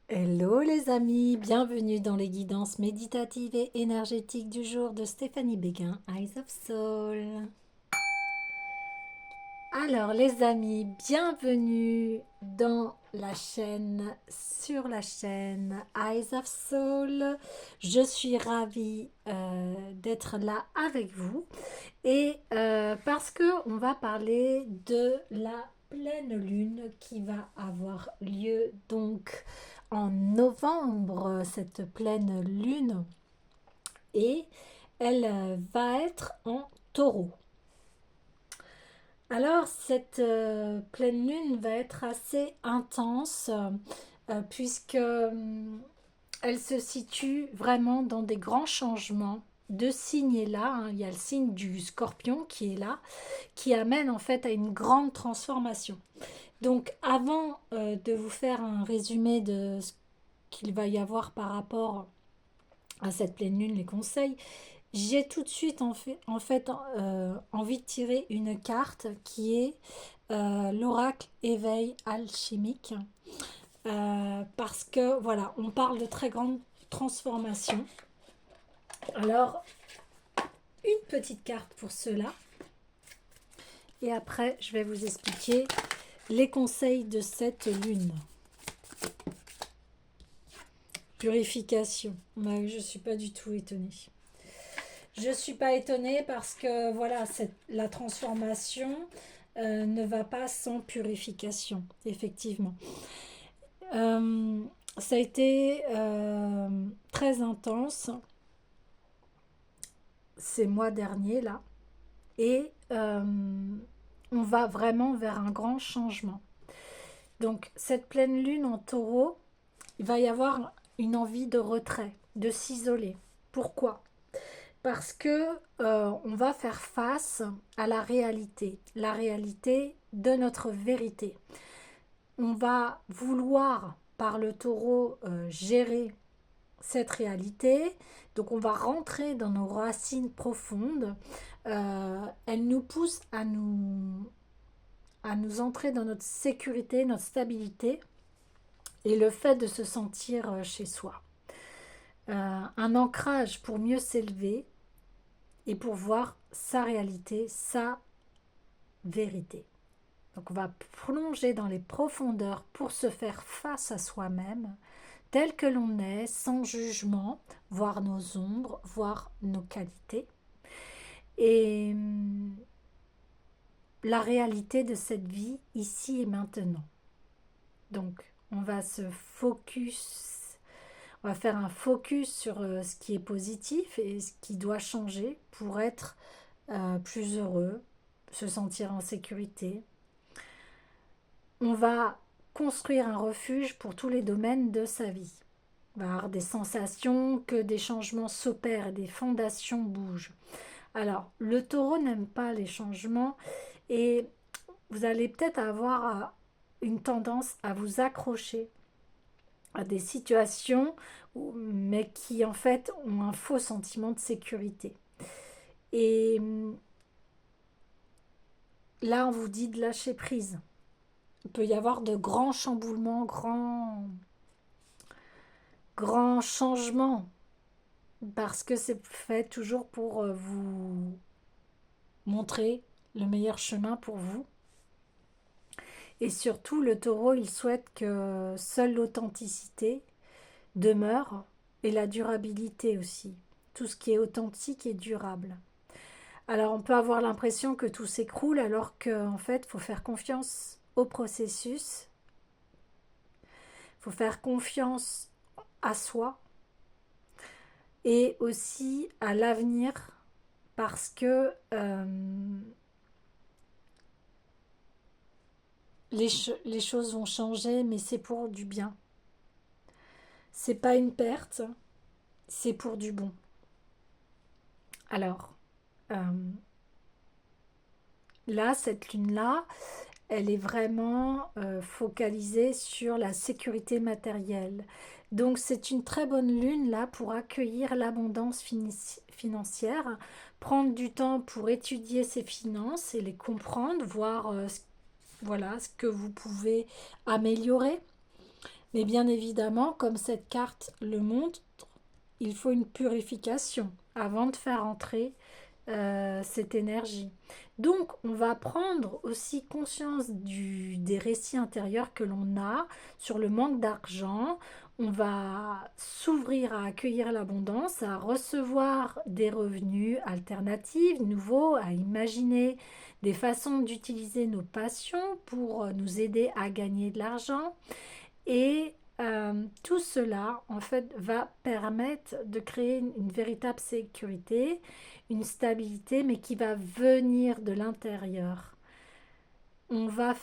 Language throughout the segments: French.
Hello les amis, bienvenue dans les guidances méditatives et énergétiques du jour de Stéphanie Béguin, Eyes of Soul. Alors les amis, bienvenue sur la chaîne Eyes of Soul. Je suis ravie d'être là avec vous et parce que on va parler de la pleine lune qui va avoir lieu donc en novembre, cette pleine lune, et elle va être en taureau. Alors cette pleine lune va être assez intense puisque elle se situe vraiment dans des grands changements de signes là, hein. Il y a le signe du scorpion qui est là, qui amène en fait à une grande transformation. Donc avant de vous faire un résumé de ce qu'il va y avoir par rapport à cette pleine lune, les conseils, j'ai tout de suite envie de tirer une carte qui est l'oracle éveil alchimique. Parce que voilà, on parle de très grande transformation. Alors, une petite carte pour cela. Et après, je vais vous expliquer les conseils de cette lune. Purification. Ouais, je ne suis pas du tout étonnée. Je ne suis pas étonnée parce que voilà, la transformation ne va pas sans purification, effectivement. Euh, Ça a été très intense ces mois derniers là et on va vraiment vers un grand changement. Donc cette pleine lune en taureau, il va y avoir une envie de retrait, de s'isoler. Pourquoi? Parce que on va faire face à la réalité de notre vérité. On va vouloir par le taureau gérer cette réalité. Donc on va rentrer dans nos racines profondes. Elle nous pousse à nous entrer dans notre sécurité, notre stabilité et le fait de se sentir chez soi. Un ancrage pour mieux s'élever et pour voir sa réalité, sa vérité. Donc on va plonger dans les profondeurs pour se faire face à soi-même, tel que l'on est, sans jugement, voir nos ombres, voir nos qualités. Et la réalité de cette vie ici et maintenant. Donc on va on va faire un focus sur ce qui est positif et ce qui doit changer pour être plus heureux, se sentir en sécurité. On va construire un refuge pour tous les domaines de sa vie. On va avoir des sensations que des changements s'opèrent et des fondations bougent. Alors, le taureau n'aime pas les changements et vous allez peut-être avoir une tendance à vous accrocher à des situations, mais qui en fait ont un faux sentiment de sécurité. Et là, on vous dit de lâcher prise. Il peut y avoir de grands chamboulements, grands changements, parce que c'est fait toujours pour vous montrer le meilleur chemin pour vous. Et surtout, le taureau, il souhaite que seule l'authenticité demeure et la durabilité aussi. Tout ce qui est authentique et durable. Alors, on peut avoir l'impression que tout s'écroule alors qu'en fait, il faut faire confiance au processus. Il faut faire confiance à soi et aussi à l'avenir parce que les choses vont changer, mais c'est pour du bien. C'est pas une perte, c'est pour du bon. Alors, euh, là, cette lune-là, elle est vraiment focalisée sur la sécurité matérielle. Donc, c'est une très bonne lune là pour accueillir l'abondance financière, prendre du temps pour étudier ses finances et les comprendre, voir voilà, ce que vous pouvez améliorer. Mais bien évidemment, comme cette carte le montre, il faut une purification avant de faire entrer cette énergie. Donc, on va prendre aussi conscience des récits intérieurs que l'on a sur le manque d'argent. On va s'ouvrir à accueillir l'abondance, à recevoir des revenus alternatifs, nouveaux, à imaginer des façons d'utiliser nos passions pour nous aider à gagner de l'argent. Et tout cela, en fait, va permettre de créer une véritable sécurité, une stabilité, mais qui va venir de l'intérieur. On va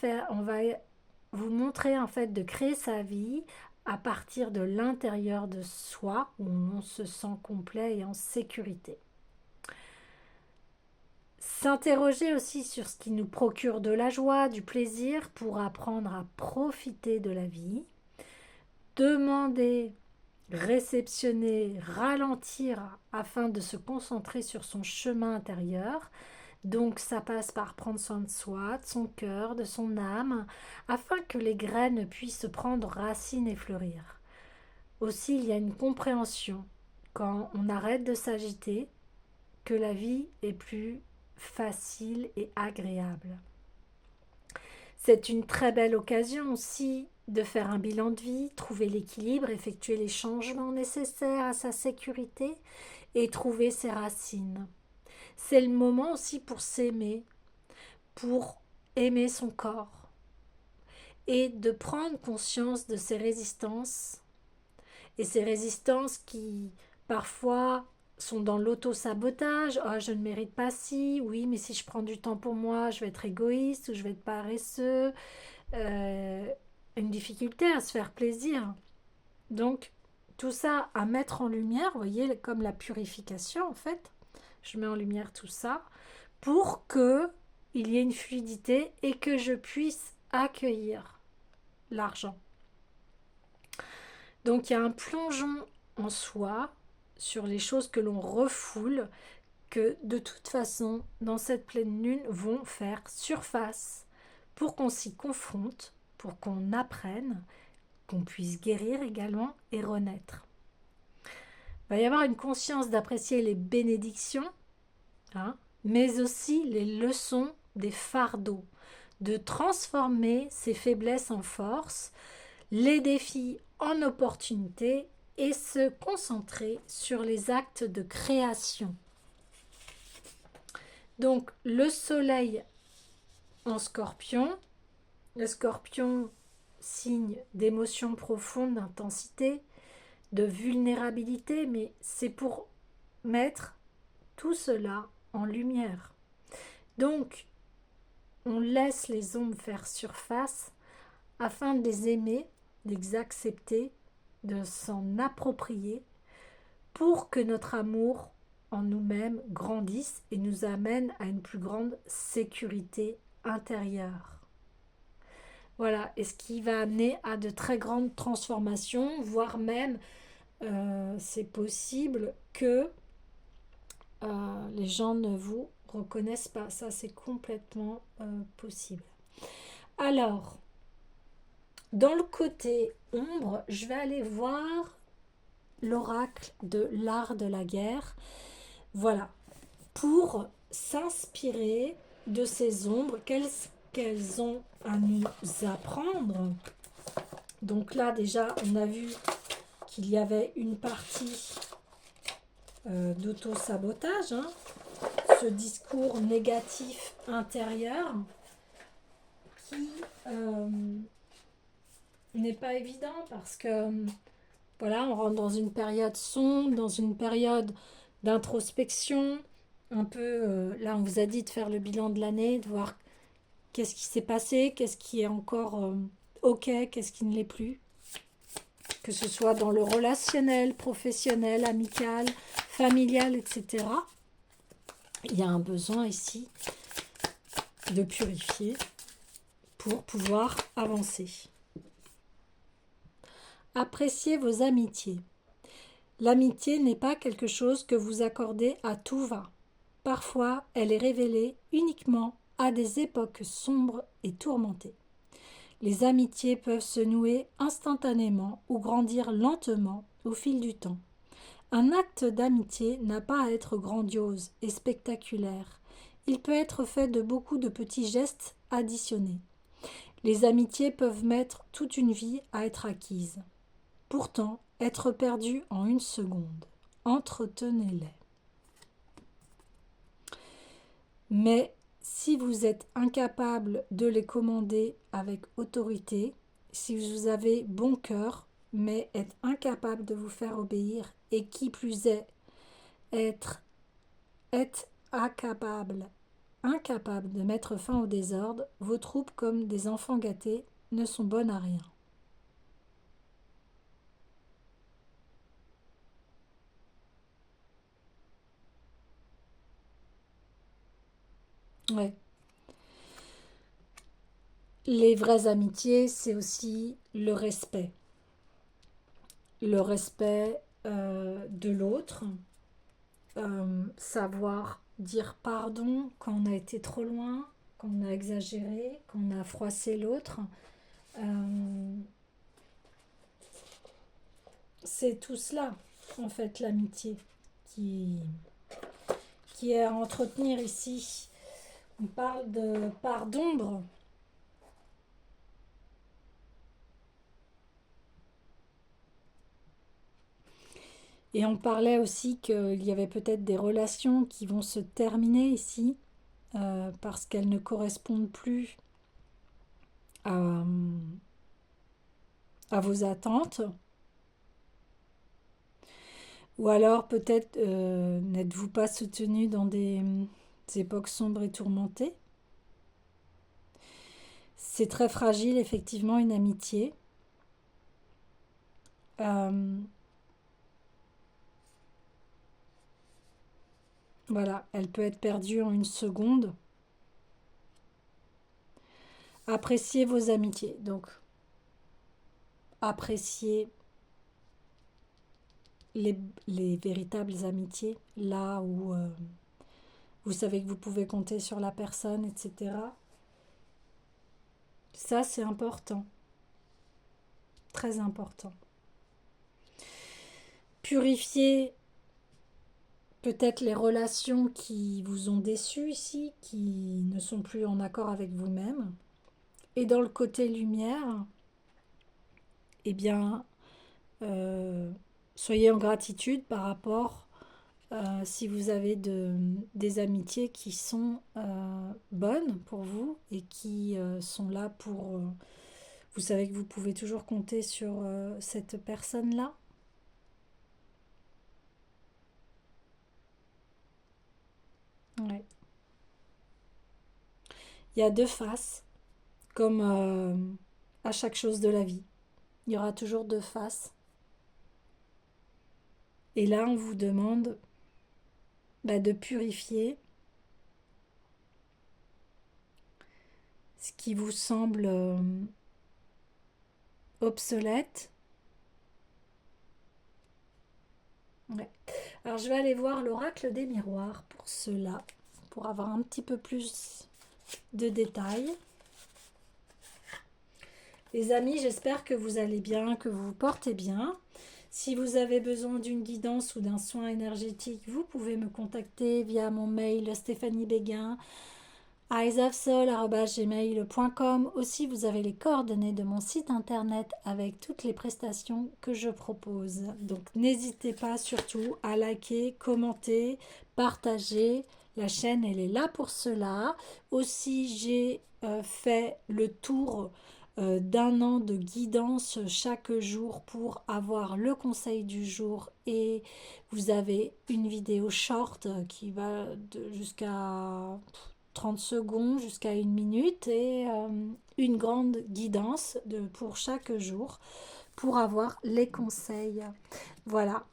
vous montrer, en fait, de créer sa vie à partir de l'intérieur de soi, où on se sent complet et en sécurité. S'interroger aussi sur ce qui nous procure de la joie, du plaisir, pour apprendre à profiter de la vie. Demander, réceptionner, ralentir afin de se concentrer sur son chemin intérieur. Donc ça passe par prendre soin de soi, de son cœur, de son âme, afin que les graines puissent prendre racine et fleurir. Aussi, il y a une compréhension, quand on arrête de s'agiter, que la vie est plus facile et agréable. C'est une très belle occasion aussi de faire un bilan de vie, trouver l'équilibre, effectuer les changements nécessaires à sa sécurité et trouver ses racines. C'est le moment aussi pour s'aimer, pour aimer son corps et de prendre conscience de ses résistances et ces résistances qui parfois sont dans l'auto-sabotage. Oh, je ne mérite pas si, oui, mais si je prends du temps pour moi, je vais être égoïste ou je vais être paresseux. Euh, une difficulté à se faire plaisir. Donc, tout ça à mettre en lumière, vous voyez, comme la purification en fait. Je mets en lumière tout ça pour que il y ait une fluidité et que je puisse accueillir l'argent. Donc, il y a un plongeon en soi sur les choses que l'on refoule, que de toute façon, dans cette pleine lune, vont faire surface pour qu'on s'y confronte, pour qu'on apprenne, qu'on puisse guérir également et renaître. Il va y avoir une conscience d'apprécier les bénédictions, hein, mais aussi les leçons des fardeaux, de transformer ses faiblesses en force, les défis en opportunités et se concentrer sur les actes de création. Donc le soleil en scorpion, le scorpion signe d'émotions profondes, d'intensité, de vulnérabilité, mais c'est pour mettre tout cela en lumière. Donc, on laisse les ombres faire surface afin de les aimer, de les accepter, de s'en approprier pour que notre amour en nous-mêmes grandisse et nous amène à une plus grande sécurité intérieure. Voilà, et ce qui va amener à de très grandes transformations, voire même c'est possible que les gens ne vous reconnaissent pas. Ça, c'est complètement possible. Alors, dans le côté ombre, je vais aller voir l'oracle de l'art de la guerre. Voilà, pour s'inspirer de ces ombres, qu'elles ont à nous apprendre. Donc là, déjà, on a vu qu'il y avait une partie d'auto-sabotage, hein, ce discours négatif intérieur qui n'est pas évident parce que voilà, on rentre dans une période sombre, dans une période d'introspection, un peu, là on vous a dit de faire le bilan de l'année, de voir qu'est-ce qui s'est passé, qu'est-ce qui est encore ok, qu'est-ce qui ne l'est plus, que ce soit dans le relationnel, professionnel, amical, familial, etc. Il y a un besoin ici de purifier pour pouvoir avancer. Appréciez vos amitiés. L'amitié n'est pas quelque chose que vous accordez à tout va. Parfois, elle est révélée uniquement à des époques sombres et tourmentées. Les amitiés peuvent se nouer instantanément ou grandir lentement au fil du temps. Un acte d'amitié n'a pas à être grandiose et spectaculaire. Il peut être fait de beaucoup de petits gestes additionnés. Les amitiés peuvent mettre toute une vie à être acquises. Pourtant, être perdues en une seconde. Entretenez-les. Mais si vous êtes incapable de les commander avec autorité, si vous avez bon cœur, mais êtes incapable de vous faire obéir, et qui plus est, êtes incapable de mettre fin au désordre, vos troupes, comme des enfants gâtés, ne sont bonnes à rien. Ouais. Les vraies amitiés, c'est aussi le respect. Le respect de l'autre, savoir dire pardon quand on a été trop loin, quand on a exagéré, quand on a froissé l'autre. Euh, c'est tout cela, en fait, l'amitié qui, qui est à entretenir ici. On parle de part d'ombre. Et on parlait aussi qu'il y avait peut-être des relations qui vont se terminer ici parce qu'elles ne correspondent plus à, à vos attentes. Ou alors peut-être n'êtes-vous pas soutenu dans des époques sombres et tourmentées. C'est très fragile, effectivement, une amitié. Euh, voilà, elle peut être perdue en une seconde. Appréciez vos amitiés. Donc, appréciez les, les véritables amitiés, là où vous savez que vous pouvez compter sur la personne, etc. Ça, c'est important, très important. Purifiez peut-être les relations qui vous ont déçu ici, qui ne sont plus en accord avec vous-même. Et dans le côté lumière, eh bien, euh, soyez en gratitude par rapport si vous avez des amitiés qui sont bonnes pour vous et qui sont là pour... vous savez que vous pouvez toujours compter sur cette personne-là. Ouais. Il y a deux faces, comme à chaque chose de la vie. Il y aura toujours deux faces. Et là, on vous demande de purifier ce qui vous semble obsolète. Ouais. Alors, je vais aller voir l'oracle des miroirs pour cela, pour avoir un petit peu plus de détails. Les amis, j'espère que vous allez bien, que vous vous portez bien. Si vous avez besoin d'une guidance ou d'un soin énergétique, vous pouvez me contacter via mon mail stéphaniebéguin eyesofsoul@gmail.com. Aussi, vous avez les coordonnées de mon site internet avec toutes les prestations que je propose. Donc, n'hésitez pas surtout à liker, commenter, partager. La chaîne, elle est là pour cela. Aussi, j'ai fait le tour d'un an de guidance chaque jour pour avoir le conseil du jour et vous avez une vidéo short qui va jusqu'à 30 secondes jusqu'à une minute et une grande guidance pour chaque jour pour avoir les conseils. Voilà.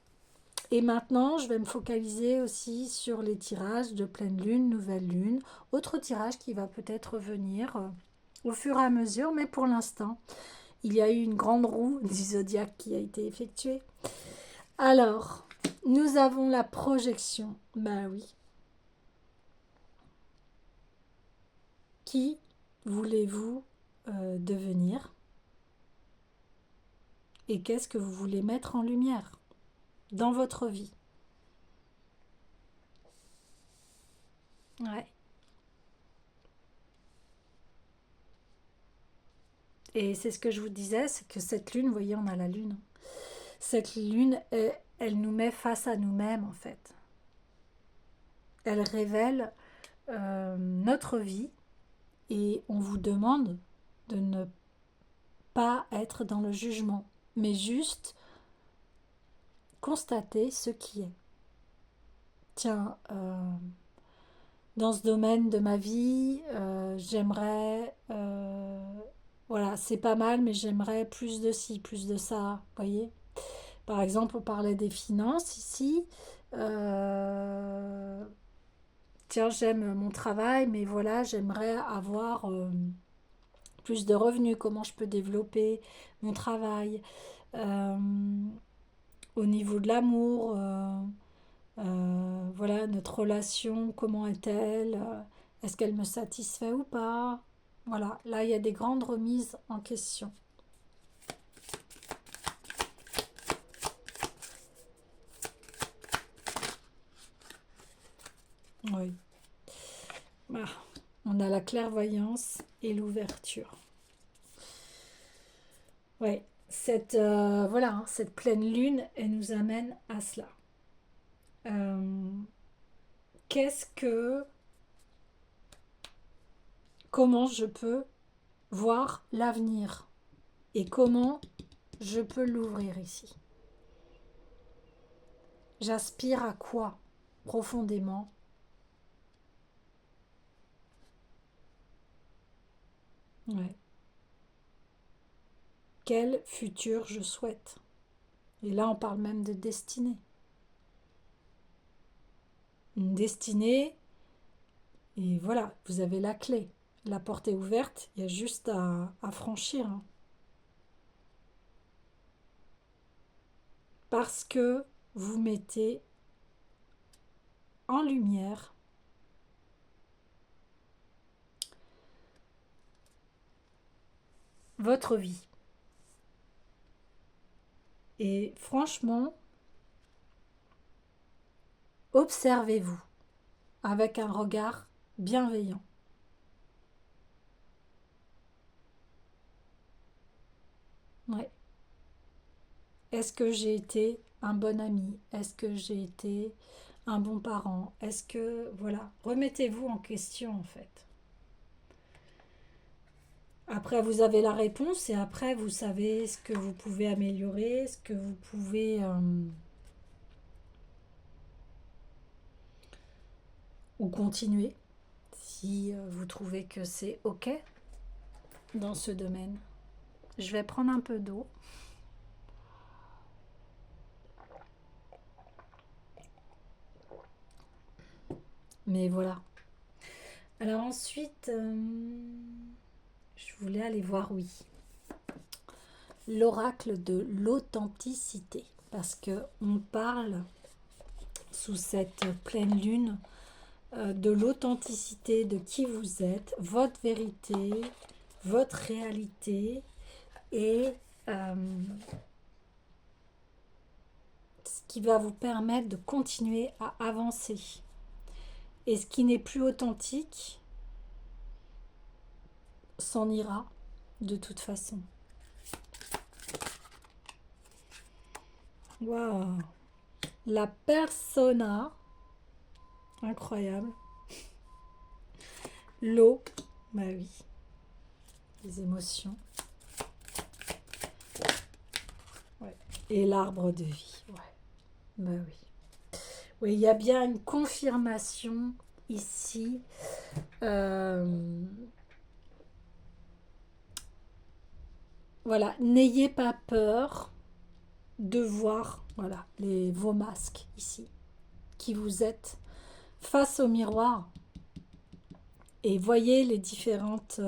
Et maintenant, je vais me focaliser aussi sur les tirages de pleine lune, nouvelle lune, autre tirage qui va peut-être venir au fur et à mesure, mais pour l'instant, il y a eu une grande roue du zodiaque qui a été effectuée. Alors, nous avons la projection. Ben oui. Qui voulez-vous devenir et qu'est-ce que vous voulez mettre en lumière dans votre vie. Ouais. Et c'est ce que je vous disais, c'est que cette lune, vous voyez, on a la lune. Cette lune, elle nous met face à nous-mêmes en fait. Elle révèle notre vie et on vous demande de ne pas être dans le jugement, mais juste constater ce qui est. Tiens, dans ce domaine de ma vie, j'aimerais, voilà, c'est pas mal, mais j'aimerais plus de ci, plus de ça, voyez. Par exemple, on parlait des finances ici. Euh, Tiens, j'aime mon travail, mais voilà, j'aimerais avoir plus de revenus. Comment je peux développer mon travail. Euh, Au niveau de l'amour, voilà, notre relation, comment est-elle? Est-ce qu'elle me satisfait ou pas? Voilà, là, il y a des grandes remises en question. Oui. Ah, on a la clairvoyance et l'ouverture. Oui, voilà, hein, cette pleine lune, elle nous amène à cela. Euh, qu'est-ce que, comment je peux voir l'avenir et comment je peux l'ouvrir ici. J'aspire à quoi profondément? Ouais. Quel futur je souhaite? Et là, on parle même de destinée. Une destinée, et voilà, vous avez la clé. La porte est ouverte, il y a juste à franchir, hein. Parce que vous mettez en lumière votre vie. Et franchement, observez-vous avec un regard bienveillant. Ouais. Est-ce que j'ai été un bon ami? Est-ce que j'ai été un bon parent? Est-ce que... Voilà, remettez-vous en question en fait. Après, vous avez la réponse et après, vous savez ce que vous pouvez améliorer, ce que vous pouvez... ou continuer si vous trouvez que c'est OK dans ce domaine. Je vais prendre un peu d'eau. Mais voilà. Alors ensuite, je voulais aller voir, oui, l'oracle de l'authenticité. Parce que on parle sous cette pleine lune de l'authenticité de qui vous êtes, votre vérité, votre réalité et ce qui va vous permettre de continuer à avancer. Et ce qui n'est plus authentique s'en ira de toute façon. Waouh! La persona, incroyable. L'eau, bah oui, les émotions. Ouais. Et l'arbre de vie, ouais. Bah oui. Oui, il y a bien une confirmation ici. Voilà, n'ayez pas peur de voir voilà, vos masques ici, qui vous êtes face au miroir et voyez les différentes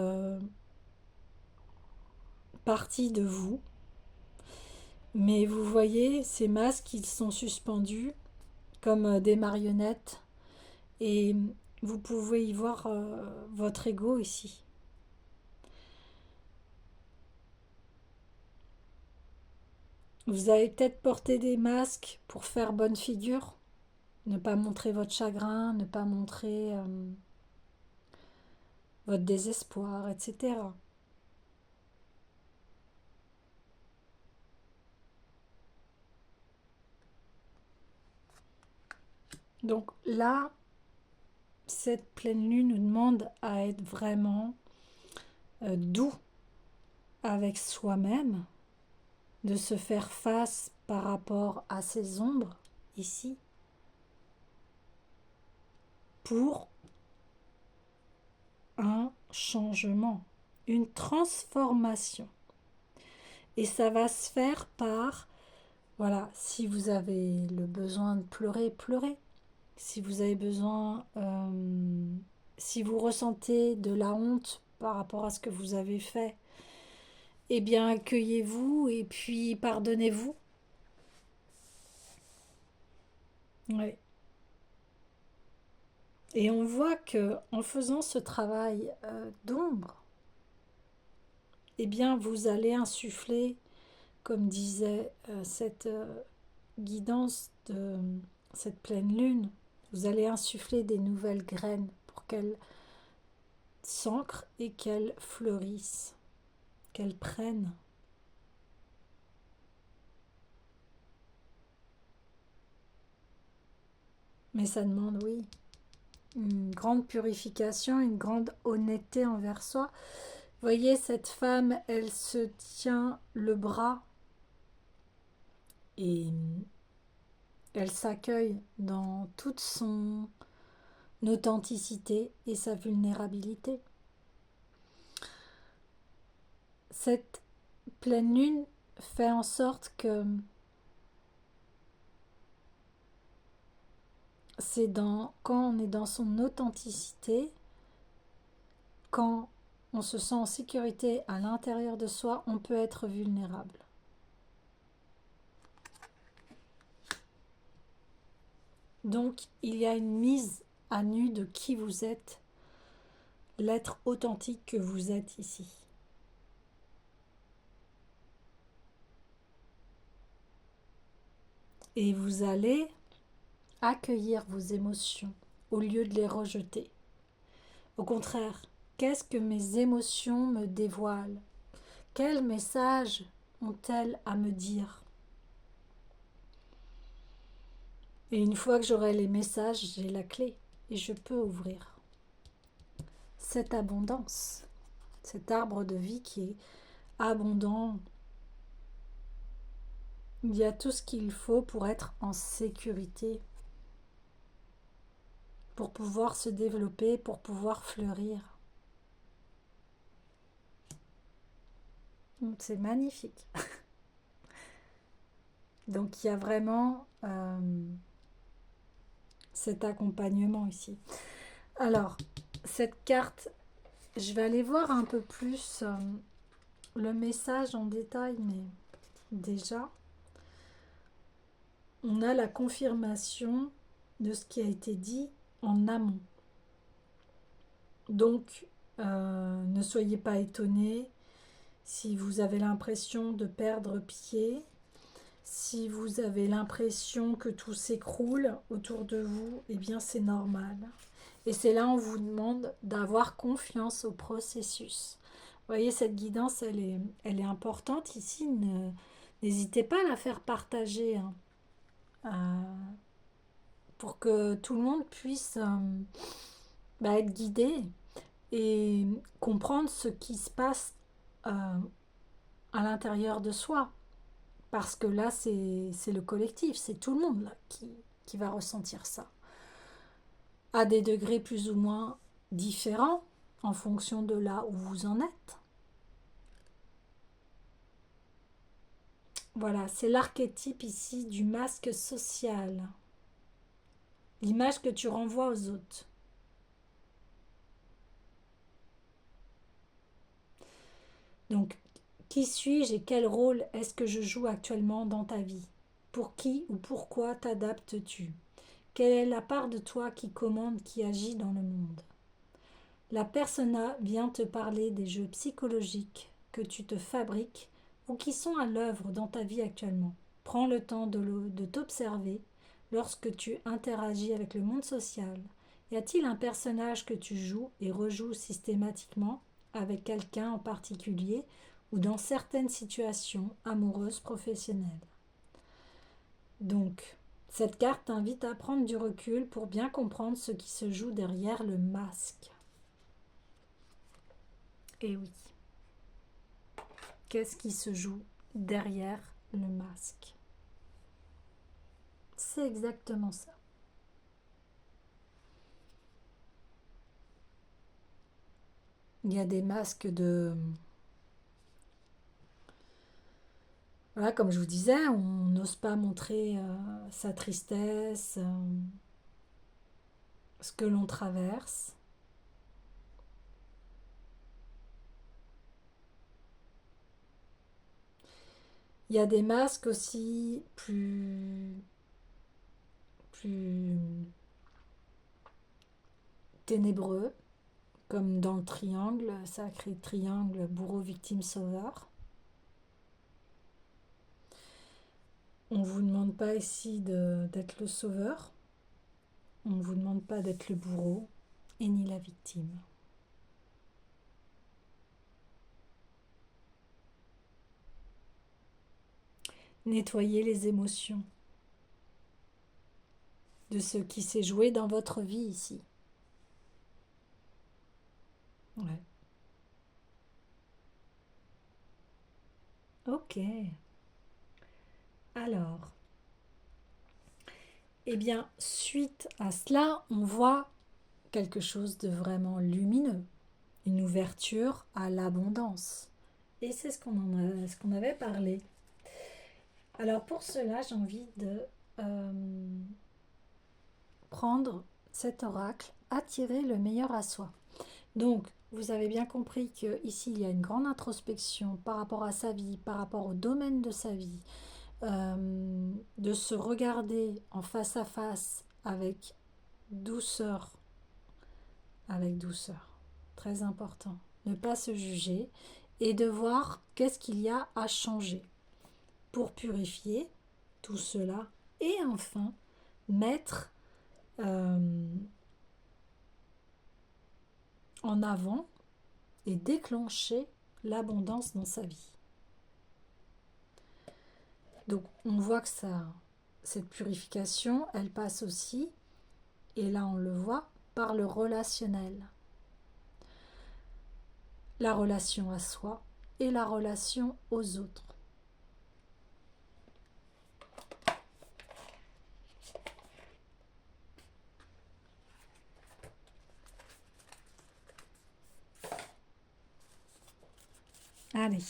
parties de vous. Mais vous voyez, ces masques, ils sont suspendus comme des marionnettes et vous pouvez y voir votre ego ici. Vous avez peut-être porté des masques pour faire bonne figure, ne pas montrer votre chagrin, ne pas montrer votre désespoir, etc. Donc là, cette pleine lune nous demande à être vraiment doux avec soi-même, de se faire face par rapport à ces ombres ici, pour un changement, une transformation. Et ça va se faire par, voilà, si vous avez le besoin de pleurer, pleurez. Si vous avez besoin, si vous ressentez de la honte par rapport à ce que vous avez fait, eh bien accueillez-vous et puis pardonnez-vous. Ouais. Et on voit que en faisant ce travail d'ombre, eh bien vous allez insuffler, comme disait cette guidance de cette pleine lune, vous allez insuffler des nouvelles graines pour qu'elles s'ancrent et qu'elles fleurissent, qu'elles prennent. Mais ça demande, oui, une grande purification, une grande honnêteté envers soi. Vous voyez, cette femme, elle se tient le bras et elle s'accueille dans toute son authenticité et sa vulnérabilité. Cette pleine lune fait en sorte que quand on est dans son authenticité, quand on se sent en sécurité à l'intérieur de soi, on peut être vulnérable. Donc, il y a une mise à nu de qui vous êtes, l'être authentique que vous êtes ici. Et vous allez accueillir vos émotions au lieu de les rejeter. Au contraire, qu'est-ce que mes émotions me dévoilent? Quels messages ont-elles à me dire? Et une fois que j'aurai les messages, j'ai la clé et je peux ouvrir cette abondance, cet arbre de vie qui est abondant. Il y a tout ce qu'il faut pour être en sécurité, pour pouvoir se développer, pour pouvoir fleurir. C'est magnifique. Donc il y a vraiment cet accompagnement ici. Alors, cette carte, je vais aller voir un peu plus le message en détail, mais déjà, on a la confirmation de ce qui a été dit en amont. Donc, ne soyez pas étonnés si vous avez l'impression de perdre pied, si vous avez l'impression que tout s'écroule autour de vous, eh bien c'est normal. Et c'est là où on vous demande d'avoir confiance au processus. Vous voyez, cette guidance, elle est importante ici. N'hésitez pas à la faire partager, hein, pour que tout le monde puisse être guidé et comprendre ce qui se passe à l'intérieur de soi. Parce que là, c'est le collectif, c'est tout le monde là, qui va ressentir ça. À des degrés plus ou moins différents en fonction de là où vous en êtes. Voilà, c'est l'archétype ici du masque social. L'image que tu renvoies aux autres. Donc, qui suis-je et quel rôle est-ce que je joue actuellement dans ta vie? Pour qui ou pourquoi t'adaptes-tu? Quelle est la part de toi qui commande, qui agit dans le monde? La persona vient te parler des jeux psychologiques que tu te fabriques ou qui sont à l'œuvre dans ta vie actuellement. Prends le temps de t'observer lorsque tu interagis avec le monde social. Y a-t-il un personnage que tu joues et rejoues systématiquement avec quelqu'un en particulier ou dans certaines situations amoureuses professionnelles? Donc, cette carte t'invite à prendre du recul pour bien comprendre ce qui se joue derrière le masque. Et oui, qu'est-ce qui se joue derrière le masque? C'est exactement ça. Il y a des masques de... Voilà, comme je vous disais, on n'ose pas montrer sa tristesse, ce que l'on traverse. Il y a des masques aussi plus ténébreux, comme dans le triangle, sacré triangle bourreau, victime, sauveur. On ne vous demande pas ici d'être le sauveur, on ne vous demande pas d'être le bourreau et ni la victime. Nettoyez les émotions de ce qui s'est joué dans votre vie ici. Ouais. Ok. Alors, eh bien, suite à cela, on voit quelque chose de vraiment lumineux, une ouverture à l'abondance. Et c'est ce qu'on avait parlé. Alors pour cela, j'ai envie de prendre cet oracle, attirer le meilleur à soi. Donc, vous avez bien compris qu'ici, il y a une grande introspection par rapport à sa vie, par rapport au domaine de sa vie, de se regarder en face à face douceur, avec douceur, très important, ne pas se juger et de voir qu'est-ce qu'il y a à changer pour purifier tout cela et enfin mettre en avant et déclencher l'abondance dans sa vie. Donc on voit que cette purification, elle passe aussi, et là on le voit, par le relationnel. La relation à soi et la relation aux autres. Allez,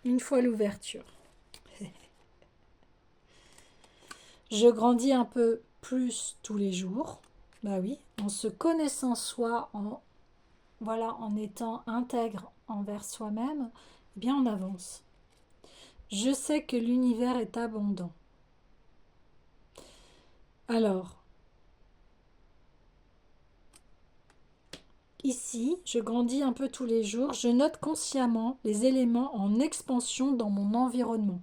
une fois l'ouverture. Je grandis un peu plus tous les jours. Bah oui, en se connaissant soi, en étant intègre envers soi-même, eh bien on avance. Je sais que l'univers est abondant. Alors, ici, je grandis un peu tous les jours. Je note consciemment les éléments en expansion dans mon environnement.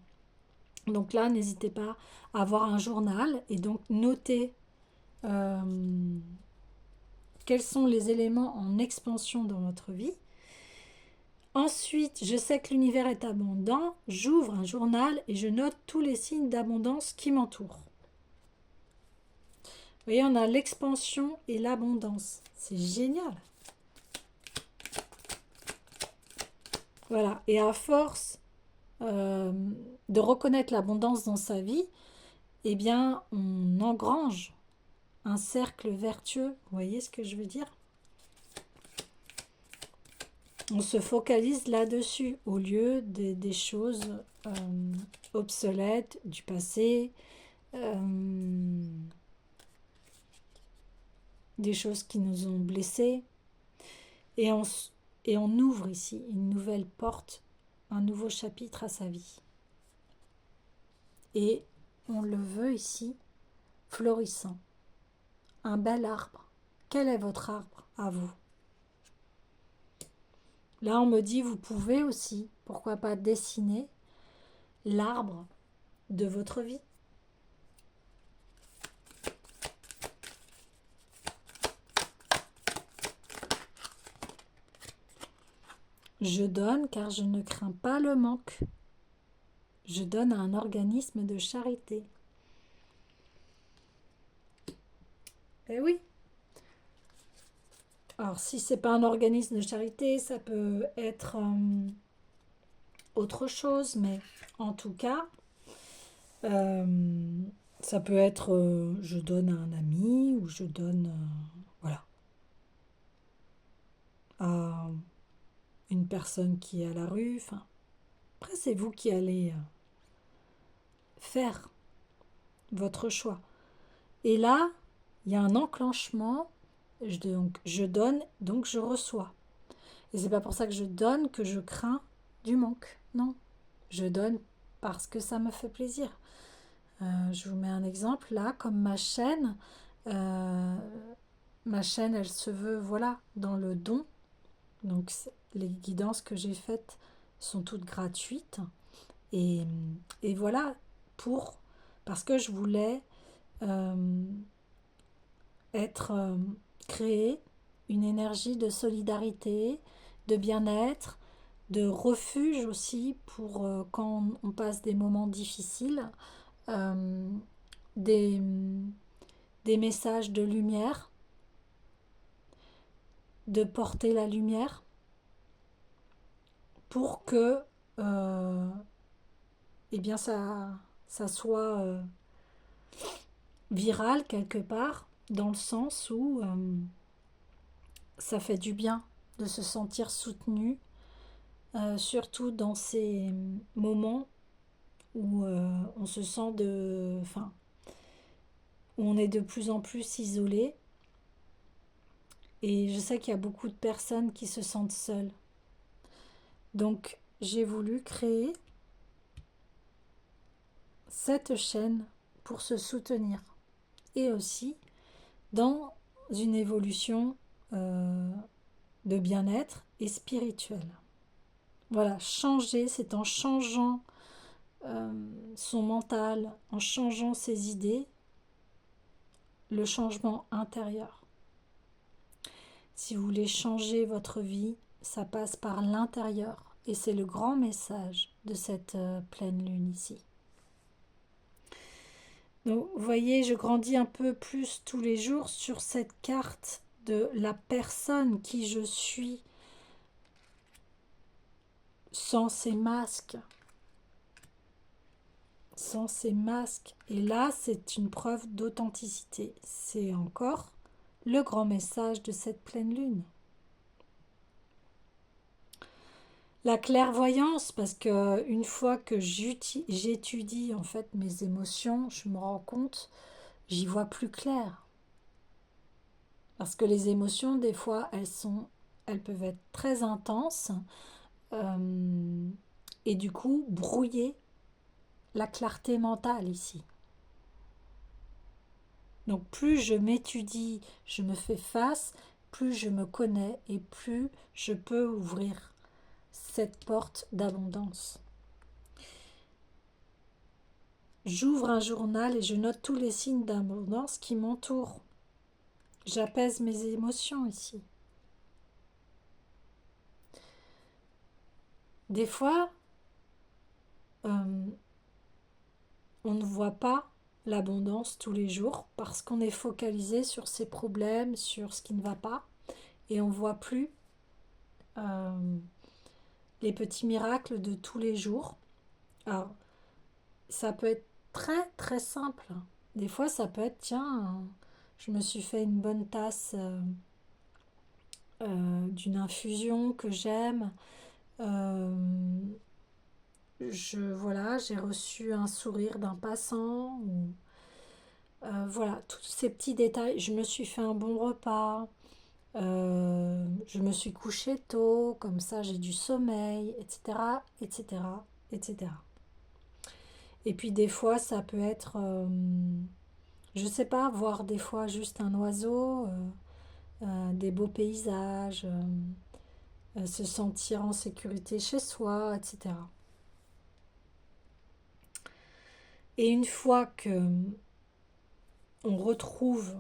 Donc là, n'hésitez pas à avoir un journal et donc noter quels sont les éléments en expansion dans votre vie. Ensuite, je sais que l'univers est abondant. J'ouvre un journal et je note tous les signes d'abondance qui m'entourent. Vous voyez, on a l'expansion et l'abondance. C'est génial. Voilà. Et à force de reconnaître l'abondance dans sa vie, eh bien, on engrange un cercle vertueux. Vous voyez ce que je veux dire? On se focalise là-dessus au lieu des choses obsolètes du passé, des choses qui nous ont blessés. Et on ouvre ici une nouvelle porte, un nouveau chapitre à sa vie. Et on le veut ici florissant. Un bel arbre. Quel est votre arbre à vous? Là, on me dit, vous pouvez aussi, pourquoi pas dessiner l'arbre de votre vie. Je donne car je ne crains pas le manque. Je donne à un organisme de charité. Eh oui. Alors, si c'est pas un organisme de charité, ça peut être autre chose, mais en tout cas, euh, ça peut être je donne à un ami ou je donne voilà, à une personne qui est à la rue. Enfin, après, c'est vous qui allez faire votre choix. Et là, il y a un enclenchement. Donc, je donne, donc je reçois. Et c'est pas pour ça que je donne que je crains du manque. Non, je donne parce que ça me fait plaisir. Je vous mets un exemple là, comme euh, ma chaîne, elle se veut, voilà, dans le don. Donc les guidances que j'ai faites sont toutes gratuites. Et, et voilà, parce que je voulais euh, être créer une énergie de solidarité, de bien-être, de refuge aussi pour quand on passe des moments difficiles, euh, des, des messages de lumière, de porter la lumière pour que eh bien ça soit viral quelque part, dans le sens où ça fait du bien de se sentir soutenu, surtout dans ces moments où on se sent enfin, où on est de plus en plus isolé. Et je sais qu'il y a beaucoup de personnes qui se sentent seules. Donc j'ai voulu créer cette chaîne pour se soutenir et aussi dans une évolution euh, de bien-être et spirituel. Voilà, changer, c'est en changeant euh, son mental, en changeant ses idées, le changement intérieur. Si vous voulez changer votre vie, ça passe par l'intérieur. Et c'est le grand message de cette pleine lune ici. Donc, vous voyez, je grandis un peu plus tous les jours sur cette carte de la personne qui je suis sans ces masques. Sans ces masques. Et là, c'est une preuve d'authenticité. C'est encore le grand message de cette pleine lune. La clairvoyance, parce que une fois que j'étudie en fait mes émotions, je me rends compte, j'y vois plus clair. Parce que les émotions, des fois, elles peuvent être très intenses euh, et du coup brouiller la clarté mentale ici. Donc plus je m'étudie, je me fais face, plus je me connais et plus je peux ouvrir cette porte d'abondance. J'ouvre un journal et je note tous les signes d'abondance qui m'entourent. J'apaise mes émotions ici. Des fois, euh, on ne voit pas l'abondance tous les jours parce qu'on est focalisé sur ses problèmes, sur ce qui ne va pas, et on ne voit plus euh, les petits miracles de tous les jours. Alors, ça peut être très très simple. Des fois, ça peut être, tiens, je me suis fait une bonne tasse d'une infusion que j'aime. Euh, voilà, j'ai reçu un sourire d'un passant. Voilà, tous ces petits détails. Je me suis fait un bon repas. Je me suis couché tôt, comme ça j'ai du sommeil, etc., etc., etc. Et puis des fois, ça peut être, je sais pas, voir des fois juste un oiseau, des beaux paysages, se sentir en sécurité chez soi, etc. Et une fois que on retrouve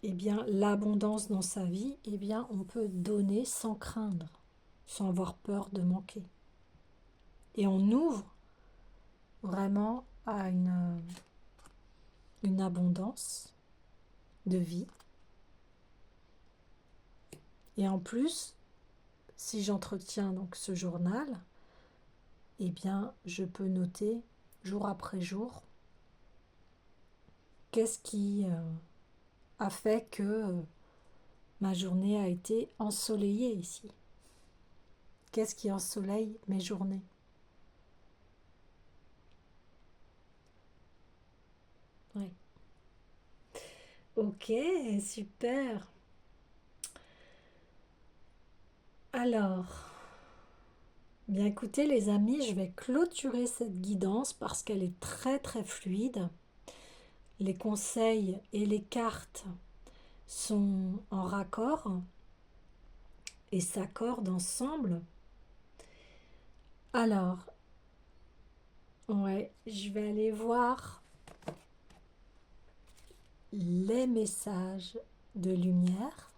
eh bien, l'abondance dans sa vie, eh bien, on peut donner sans craindre, sans avoir peur de manquer. Et on ouvre vraiment à une abondance de vie. Et en plus, si j'entretiens donc ce journal, eh bien, je peux noter jour après jour qu'est-ce qui a fait que ma journée a été ensoleillée ici. Qu'est-ce qui ensoleille mes journées? Oui. Ok, super. Alors, bien écoutez les amis, je vais clôturer cette guidance parce qu'elle est très très fluide. Les conseils et les cartes sont en raccord et s'accordent ensemble. Alors, ouais, je vais aller voir les messages de lumière.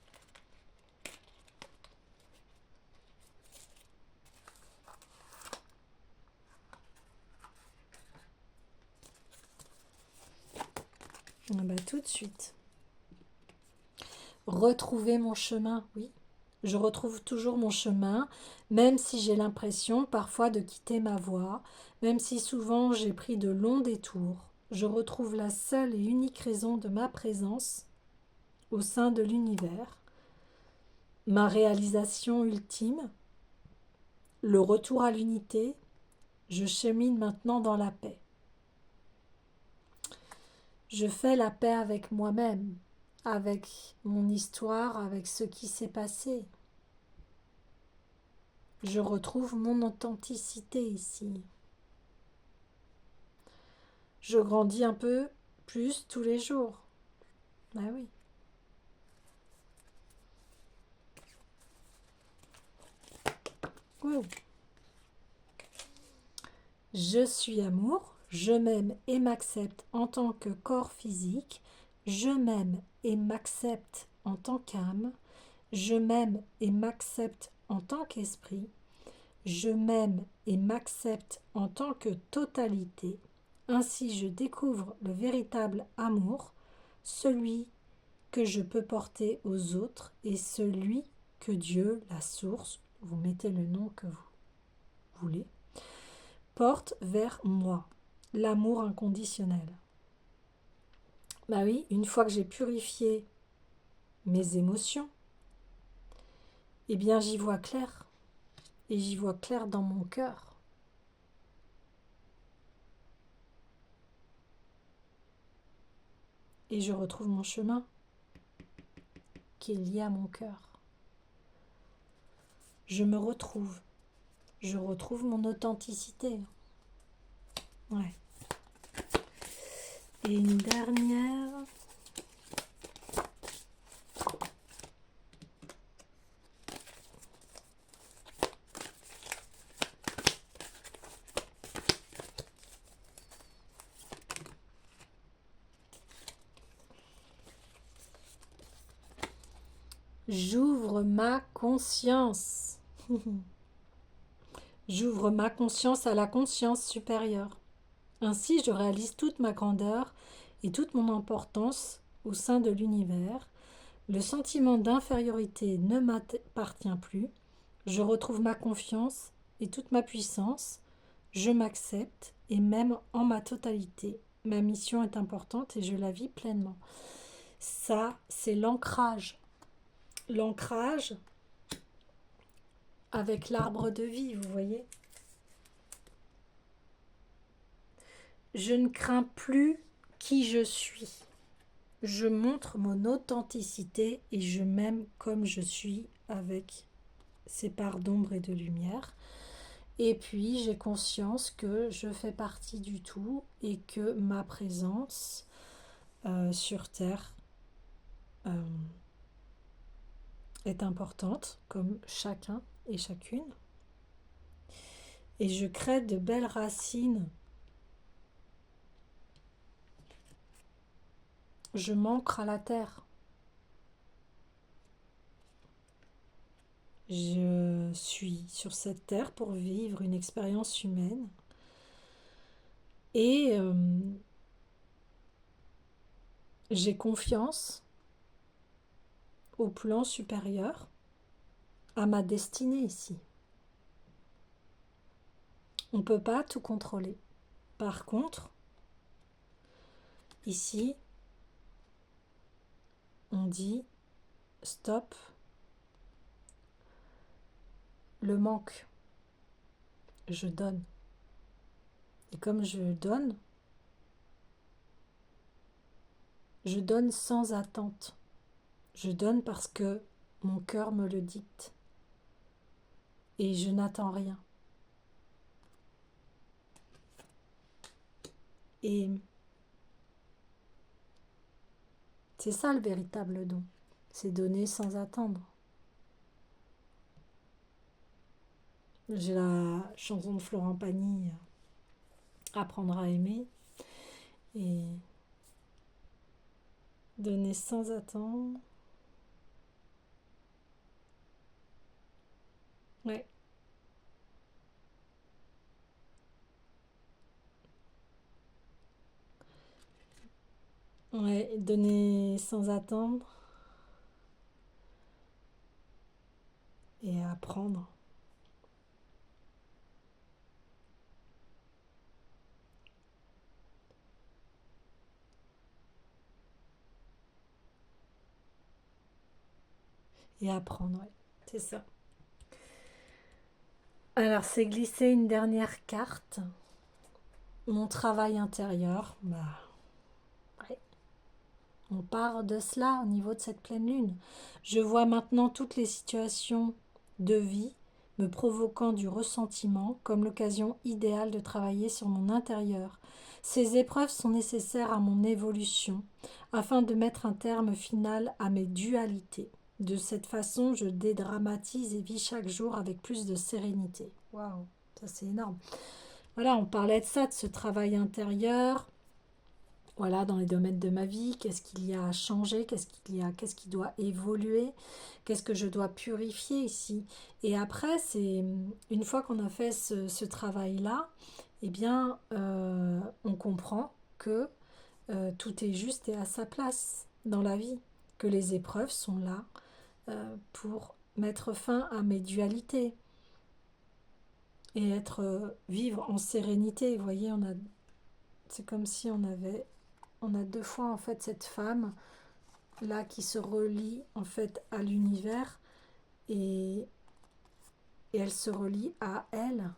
Ah bah, tout de suite. Retrouver mon chemin, oui. Je retrouve toujours mon chemin, même si j'ai l'impression parfois de quitter ma voie, même si souvent j'ai pris de longs détours. Je retrouve la seule et unique raison de ma présence au sein de l'univers, ma réalisation ultime, le retour à l'unité. Je chemine maintenant dans la paix. Je fais la paix avec moi-même, avec mon histoire, avec ce qui s'est passé. Je retrouve mon authenticité ici. Je grandis un peu plus tous les jours. Ah oui. Wow. Je suis amour, je m'aime et m'accepte en tant que corps physique, je m'aime et m'accepte en tant qu'âme, je m'aime et m'accepte en tant qu'esprit, je m'aime et m'accepte en tant que totalité. Ainsi je découvre le véritable amour, celui que je peux porter aux autres et celui que Dieu, la source, vous mettez le nom que vous voulez, porte vers moi. L'amour inconditionnel. Bah oui, une fois que j'ai purifié mes émotions, eh bien j'y vois clair. Et j'y vois clair dans mon cœur. Et je retrouve mon chemin qui est lié à mon cœur. Je me retrouve. Je retrouve mon authenticité. Ouais. Et une dernière. J'ouvre ma conscience. J'ouvre ma conscience à la conscience supérieure. Ainsi, je réalise toute ma grandeur et toute mon importance au sein de l'univers. Le sentiment d'infériorité ne m'appartient plus. Je retrouve ma confiance et toute ma puissance. Je m'accepte et même en ma totalité. Ma mission est importante et je la vis pleinement. Ça, c'est l'ancrage. L'ancrage avec l'arbre de vie, vous voyez. Je ne crains plus qui je suis. Je montre mon authenticité et je m'aime comme je suis avec ces parts d'ombre et de lumière. Et puis j'ai conscience que je fais partie du tout et que ma présence sur Terre est importante, comme chacun et chacune. Et je crée de belles racines. Je m'ancre à la terre. Je suis sur cette terre pour vivre une expérience humaine. Et j'ai confiance au plan supérieur, à ma destinée ici. On ne peut pas tout contrôler. Par contre, ici, on dit stop, le manque, je donne. Et comme je donne sans attente. Je donne parce que mon cœur me le dicte. Et je n'attends rien. Et c'est ça le véritable don. C'est donner sans attendre. J'ai la chanson de Florent Pagny, Apprendre à aimer. Et donner sans attendre. Ouais. Ouais, donner sans attendre et apprendre. Et apprendre, ouais. C'est ça. Alors, c'est glisser une dernière carte. Mon travail intérieur, ouais, on part de cela au niveau de cette pleine lune. Je vois maintenant toutes les situations de vie me provoquant du ressentiment comme l'occasion idéale de travailler sur mon intérieur. Ces épreuves sont nécessaires à mon évolution afin de mettre un terme final à mes dualités. De cette façon, je dédramatise et vis chaque jour avec plus de sérénité. Waouh, ça c'est énorme. Voilà, on parlait de ça, de ce travail intérieur. Voilà, dans les domaines de ma vie, qu'est-ce qu'il y a à changer, qu'est-ce qui doit évoluer, qu'est-ce que je dois purifier ici. Et après, c'est une fois qu'on a fait ce travail-là, eh bien, on comprend que tout est juste et à sa place dans la vie, que les épreuves sont là pour mettre fin à mes dualités et vivre en sérénité. Vous voyez, c'est comme si on a deux fois en fait cette femme là qui se relie en fait à l'univers et, et elle se relie à elle.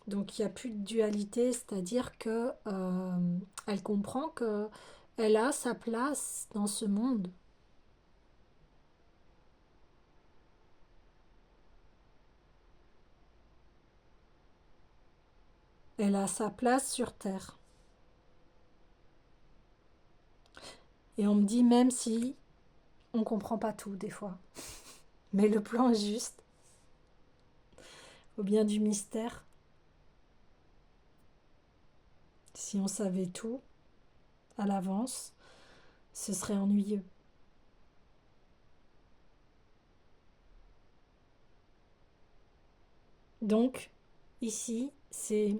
Donc il n'y a plus de dualité, c'est-à-dire que elle comprend que elle a sa place dans ce monde. Elle a sa place sur Terre. Et on me dit même si on ne comprend pas tout des fois. Mais le plan est juste, au bien du mystère. Si on savait tout à l'avance, ce serait ennuyeux. Donc, ici, c'est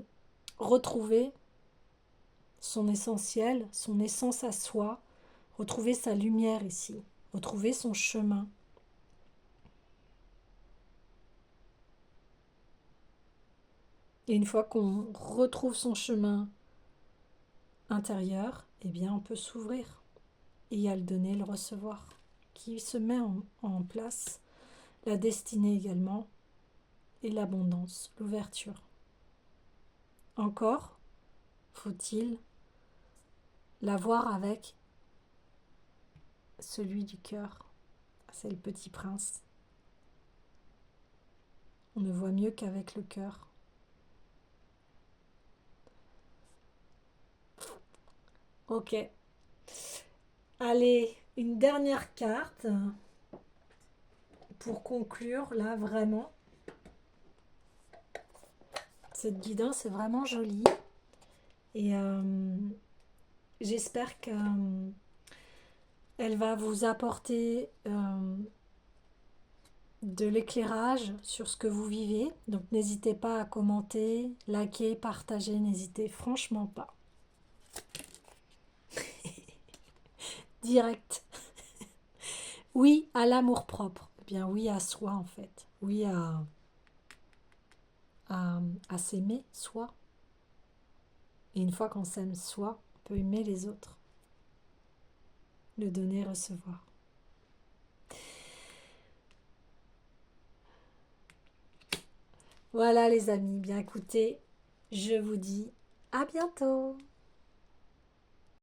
retrouver son essentiel, son essence à soi, retrouver sa lumière ici, retrouver son chemin. Et une fois qu'on retrouve son chemin intérieur, eh bien on peut s'ouvrir et il y a le donner, le recevoir qui se met en place, la destinée également et l'abondance, l'ouverture. Encore faut-il la voir avec celui du cœur, c'est le petit prince. On ne voit mieux qu'avec le cœur. Ok. Allez, une dernière carte pour conclure, là, vraiment, cette guidance est vraiment jolie. Et j'espère qu'elle va vous apporter de l'éclairage sur ce que vous vivez. Donc n'hésitez pas à commenter, liker, partager, n'hésitez franchement pas. Direct. Oui à l'amour-propre. Eh bien oui à soi en fait. Oui à s'aimer soi. Et une fois qu'on s'aime soi, on peut aimer les autres. Le donner, recevoir. Voilà les amis, bien écoutez, je vous dis à bientôt.